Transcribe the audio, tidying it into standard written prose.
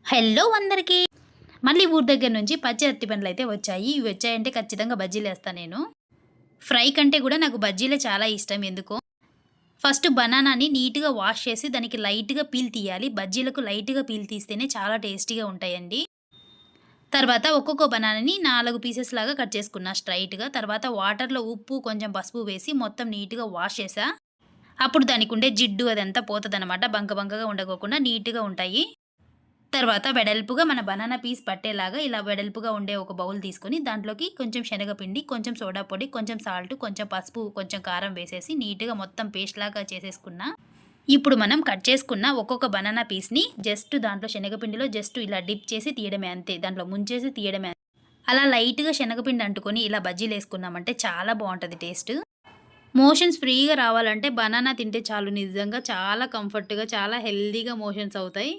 Hello అందరికీ. మళ్ళీ ఊరు దగ్గర నుంచి పచ్చి అరటిపండ్లయితే వచ్చాయి. ఇవి వచ్చాయంటే ఖచ్చితంగా బజ్జీలేస్తా నేను. ఫ్రై కంటే గూడా నాకు బజ్జీలే చాలా ఇష్టం ఎందుకో. ఫస్ట్ బనానాని నీట్‌గా వాష్ చేసి దానికి లైట్‌గా పీల్ తీయాలి. బజ్జీలకు లైట్‌గా పీల్ తీస్తేనే చాలా టేస్టీగా ఉంటాయండి. తర్వాత ఒక్కొక్క బనానాని 4 పీసెస్ లాగా కట్ చేసుకున్నా స్ట్రెయిట్‌గా. తర్వాత వాటర్‌లో ఉప్పు, కొంచెం పసుపు వేసి మొత్తం నీట్‌గా వాష్ చేశా. అప్పుడు దానికుండే జిడ్డు అదంతా పోతదనమాట. బంక బంకగా ఉండకోకుండా నీట్‌గా ఉంటాయి. తర్వాత వెడల్పుగా మన బనానా పీస్ పట్టేలాగా ఇలా వెడల్పుగా ఉండే ఒక బౌల్ తీసుకొని దాంట్లోకి కొంచెం శనగపిండి, కొంచెం సోడా పొడి, కొంచెం సాల్ట్, కొంచెం పసుపు, కొంచెం కారం వేసేసి నీట్‌గా మొత్తం పేస్ట్ లాగా చేసేసుకున్నా. ఇప్పుడు మనం కట్ చేసుకున్న ఒక్కొక్క బనానా పీస్‌ని జస్ట్ దాంట్లో శనగపిండిలో జస్ట్ ఇలా డిప్ చేసి తీయడమే అంతే. దాంట్లో ముంచేసి తీయడమే. అలా లైట్‌గా శనగపిండి అంటుకొని ఇలా బజ్జీలేసుకున్నామంటే చాలా బావుంటది టేస్ట్. మోషన్స్ ఫ్రీగా రావాలంటే బనానా తింటే చాలు నిజంగా చాలా కంఫర్ట్‌గా, చాలా హెల్తీగా మోషన్స్ అవుతాయి.